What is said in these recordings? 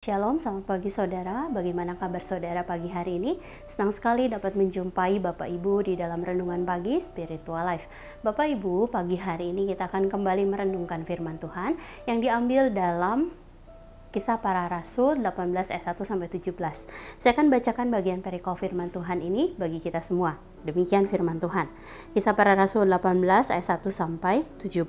Shalom, selamat pagi saudara. Bagaimana kabar saudara pagi hari ini? Senang sekali dapat menjumpai Bapak Ibu di dalam Renungan Pagi Spiritual Life. Bapak Ibu, pagi hari ini kita akan kembali merenungkan firman Tuhan yang diambil dalam Kisah Para Rasul 18 ayat 1 sampai 17. Saya akan bacakan bagian perikop firman Tuhan ini bagi kita semua. Demikian firman Tuhan. Kisah Para Rasul 18 ayat 1 sampai 17.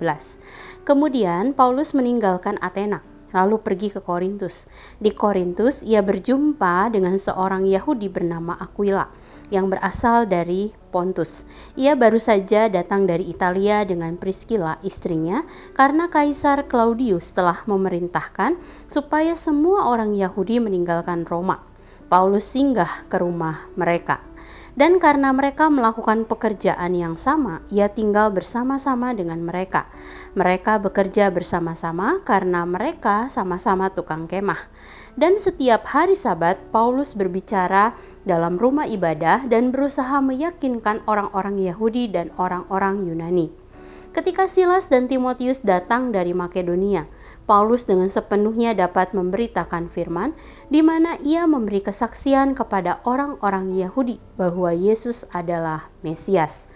Kemudian Paulus meninggalkan Athena, lalu pergi ke Korintus. Di Korintus ia berjumpa dengan seorang Yahudi bernama Aquila yang berasal dari Pontus. Ia baru saja datang dari Italia dengan Priscilla istrinya karena Kaisar Claudius telah memerintahkan supaya semua orang Yahudi meninggalkan Roma. Paulus singgah ke rumah mereka. Dan karena mereka melakukan pekerjaan yang sama, ia tinggal bersama-sama dengan mereka. Mereka bekerja bersama-sama karena mereka sama-sama tukang kemah. Dan setiap hari Sabat, Paulus berbicara dalam rumah ibadah dan berusaha meyakinkan orang-orang Yahudi dan orang-orang Yunani. Ketika Silas dan Timotius datang dari Makedonia, Paulus dengan sepenuhnya dapat memberitakan firman, di mana ia memberi kesaksian kepada orang-orang Yahudi bahwa Yesus adalah Mesias.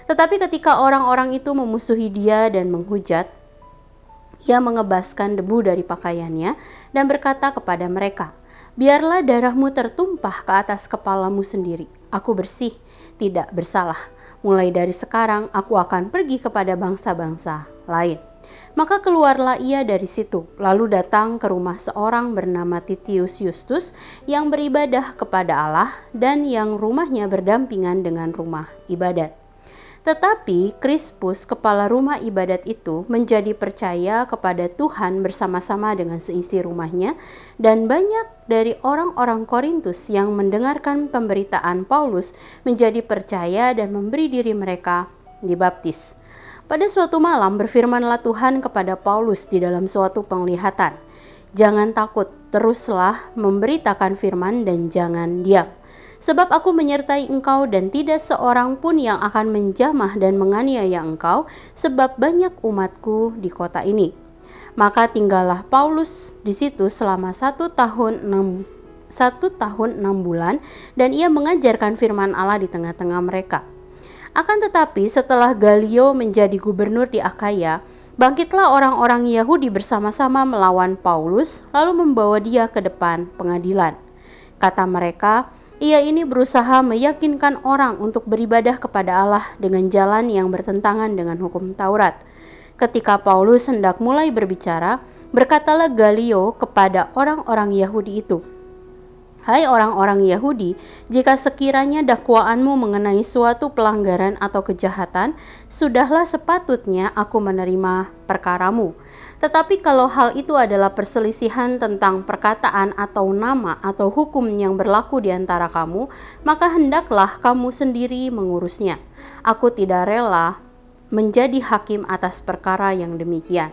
Tetapi ketika orang-orang itu memusuhi dia dan menghujat, ia mengebaskan debu dari pakaiannya dan berkata kepada mereka, "Biarlah darahmu tertumpah ke atas kepalamu sendiri. Aku bersih, tidak bersalah. Mulai dari sekarang aku akan pergi kepada bangsa-bangsa lain." Maka keluarlah ia dari situ, lalu datang ke rumah seorang bernama Titius Justus yang beribadah kepada Allah dan yang rumahnya berdampingan dengan rumah ibadat. Tetapi Krispus, kepala rumah ibadat itu, menjadi percaya kepada Tuhan bersama-sama dengan seisi rumahnya, dan banyak dari orang-orang Korintus yang mendengarkan pemberitaan Paulus menjadi percaya dan memberi diri mereka dibaptis. Pada suatu malam berfirmanlah Tuhan kepada Paulus di dalam suatu penglihatan, "Jangan takut, teruslah memberitakan firman dan jangan diam. Sebab aku menyertai engkau dan tidak seorang pun yang akan menjamah dan menganiaya engkau, sebab banyak umatku di kota ini." Maka tinggallah Paulus di situ selama 1 tahun 6 bulan dan ia mengajarkan firman Allah di tengah-tengah mereka. Akan tetapi setelah Galio menjadi gubernur di Akhaya, bangkitlah orang-orang Yahudi bersama-sama melawan Paulus, lalu membawa dia ke depan pengadilan. Kata mereka, "Ia ini berusaha meyakinkan orang untuk beribadah kepada Allah dengan jalan yang bertentangan dengan hukum Taurat." Ketika Paulus hendak mulai berbicara, berkatalah Galio kepada orang-orang Yahudi itu, "Hai orang-orang Yahudi, jika sekiranya dakwaanmu mengenai suatu pelanggaran atau kejahatan, sudahlah sepatutnya aku menerima perkaramu. Tetapi kalau hal itu adalah perselisihan tentang perkataan atau nama atau hukum yang berlaku di antara kamu, maka hendaklah kamu sendiri mengurusnya. Aku tidak rela menjadi hakim atas perkara yang demikian."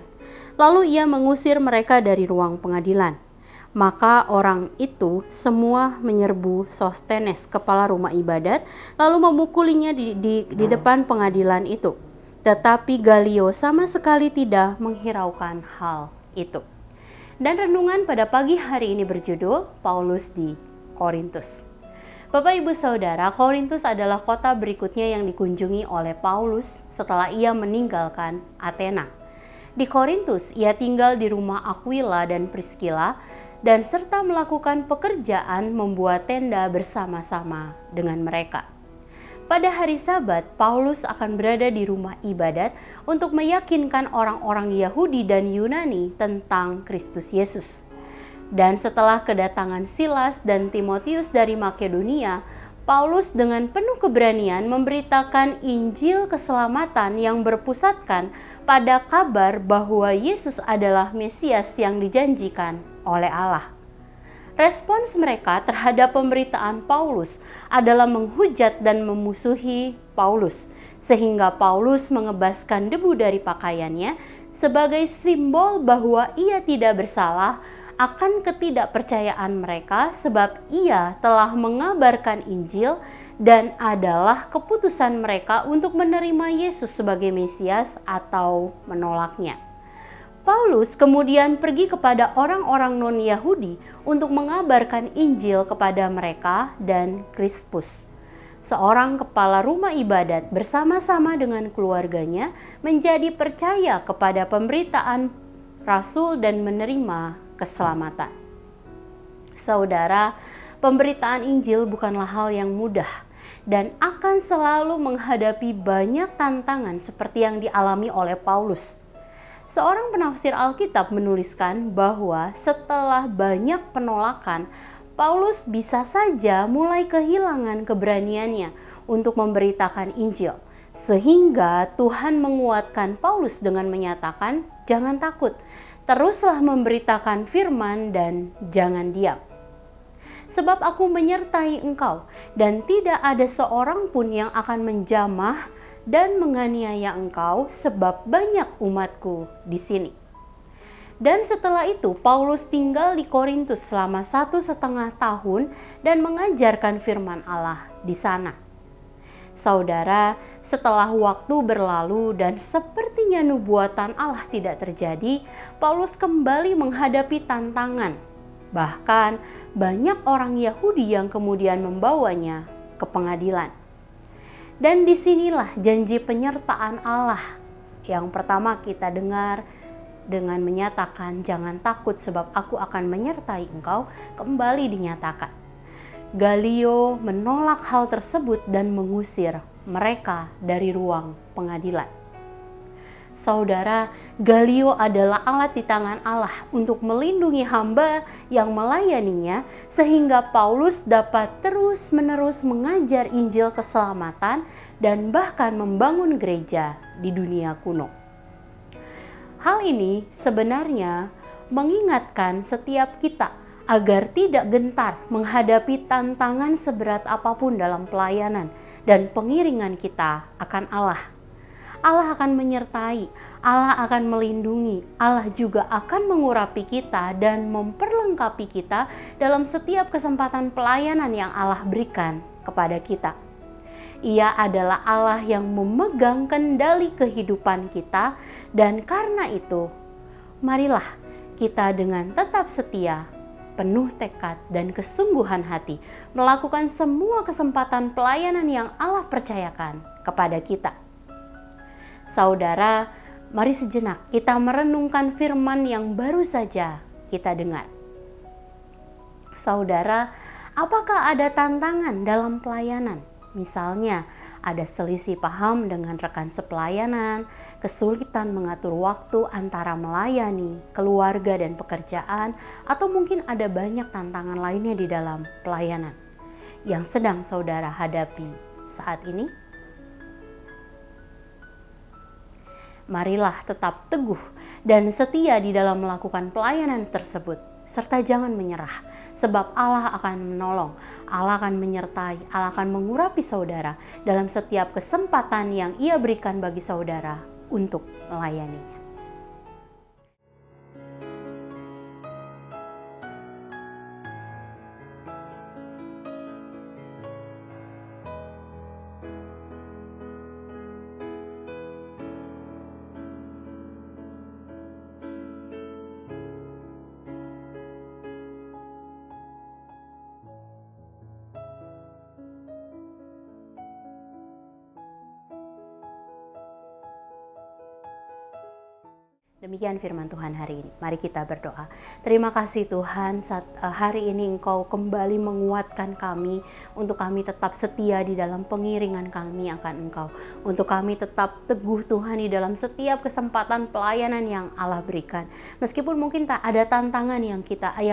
Lalu ia mengusir mereka dari ruang pengadilan. Maka orang itu semua menyerbu Sostenes, kepala rumah ibadat, lalu memukulinya di depan pengadilan itu. Tetapi Galio sama sekali tidak menghiraukan hal itu. Dan renungan pada pagi hari ini berjudul Paulus di Korintus. Bapak Ibu Saudara, Korintus adalah kota berikutnya yang dikunjungi oleh Paulus setelah ia meninggalkan Athena. Di Korintus ia tinggal di rumah Aquila dan Priscilla, dan serta melakukan pekerjaan membuat tenda bersama-sama dengan mereka. Pada hari Sabat, Paulus akan berada di rumah ibadat untuk meyakinkan orang-orang Yahudi dan Yunani tentang Kristus Yesus. Dan setelah kedatangan Silas dan Timotius dari Makedonia, Paulus dengan penuh keberanian memberitakan Injil keselamatan yang berpusatkan pada kabar bahwa Yesus adalah Mesias yang dijanjikan oleh Allah. Respons mereka terhadap pemberitaan Paulus adalah menghujat dan memusuhi Paulus, sehingga Paulus mengebaskan debu dari pakaiannya sebagai simbol bahwa ia tidak bersalah akan ketidakpercayaan mereka, sebab ia telah mengabarkan Injil dan adalah keputusan mereka untuk menerima Yesus sebagai Mesias atau menolaknya. Paulus kemudian pergi kepada orang-orang non-Yahudi untuk mengabarkan Injil kepada mereka, dan Krispus, seorang kepala rumah ibadat, bersama-sama dengan keluarganya menjadi percaya kepada pemberitaan Rasul dan menerima keselamatan. Saudara, pemberitaan Injil bukanlah hal yang mudah dan akan selalu menghadapi banyak tantangan seperti yang dialami oleh Paulus. Seorang penafsir Alkitab menuliskan bahwa setelah banyak penolakan, Paulus bisa saja mulai kehilangan keberaniannya untuk memberitakan Injil. Sehingga Tuhan menguatkan Paulus dengan menyatakan, "Jangan takut, teruslah memberitakan firman dan jangan diam. Sebab aku menyertai engkau, dan tidak ada seorang pun yang akan menjamah dan menganiaya engkau, sebab banyak umatku di sini." Dan setelah itu Paulus tinggal di Korintus selama 1,5 tahun dan mengajarkan firman Allah di sana. Saudara, setelah waktu berlalu dan sepertinya nubuatan Allah tidak terjadi, Paulus kembali menghadapi tantangan. Bahkan banyak orang Yahudi yang kemudian membawanya ke pengadilan. Dan disinilah janji penyertaan Allah yang pertama kita dengar dengan menyatakan, "Jangan takut sebab aku akan menyertai engkau," kembali dinyatakan. Galio menolak hal tersebut dan mengusir mereka dari ruang pengadilan. Saudara, Galio adalah alat di tangan Allah untuk melindungi hamba yang melayaninya, sehingga Paulus dapat terus-menerus mengajar Injil keselamatan dan bahkan membangun gereja di dunia kuno. Hal ini sebenarnya mengingatkan setiap kita agar tidak gentar menghadapi tantangan seberat apapun dalam pelayanan dan pengiringan kita akan Allah. Allah akan menyertai, Allah akan melindungi, Allah juga akan mengurapi kita dan memperlengkapi kita dalam setiap kesempatan pelayanan yang Allah berikan kepada kita. Ia adalah Allah yang memegang kendali kehidupan kita, dan karena itu, marilah kita dengan tetap setia, penuh tekad dan kesungguhan hati melakukan semua kesempatan pelayanan yang Allah percayakan kepada kita. Saudara, mari sejenak kita merenungkan firman yang baru saja kita dengar. Saudara, apakah ada tantangan dalam pelayanan? Misalnya, ada selisih paham dengan rekan sepelayanan, kesulitan mengatur waktu antara melayani, keluarga dan pekerjaan, atau mungkin ada banyak tantangan lainnya di dalam pelayanan yang sedang saudara hadapi saat ini. Marilah tetap teguh dan setia di dalam melakukan pelayanan tersebut, serta jangan menyerah, sebab Allah akan menolong, Allah akan menyertai, Allah akan mengurapi saudara dalam setiap kesempatan yang Ia berikan bagi saudara untuk melayaninya. Demikian firman Tuhan hari ini. Mari kita berdoa. Terima kasih Tuhan, saat hari ini Engkau kembali menguatkan kami untuk kami tetap setia di dalam pengiringan kami akan Engkau. Untuk kami tetap teguh Tuhan di dalam setiap kesempatan pelayanan yang Allah berikan. Meskipun mungkin tak ada tantangan yang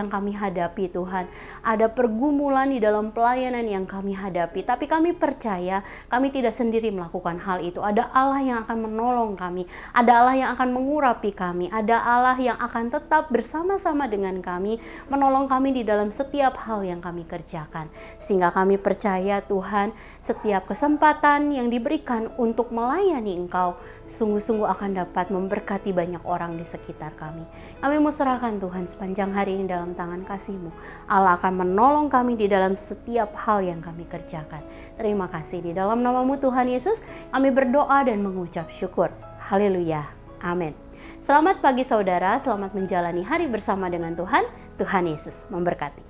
kami hadapi Tuhan, ada pergumulan di dalam pelayanan yang kami hadapi, tapi kami percaya kami tidak sendiri melakukan hal itu. Ada Allah yang akan menolong kami, ada Allah yang akan mengurapi kami, ada Allah yang akan tetap bersama-sama dengan kami, menolong kami di dalam setiap hal yang kami kerjakan. Sehingga kami percaya Tuhan, setiap kesempatan yang diberikan untuk melayani Engkau, sungguh-sungguh akan dapat memberkati banyak orang di sekitar kami. Kami mau serahkan Tuhan sepanjang hari ini dalam tangan kasih-Mu. Allah akan menolong kami di dalam setiap hal yang kami kerjakan. Terima kasih, di dalam nama-Mu Tuhan Yesus, kami berdoa dan mengucap syukur. Haleluya. Amin. Selamat pagi saudara, selamat menjalani hari bersama dengan Tuhan. Tuhan Yesus memberkati.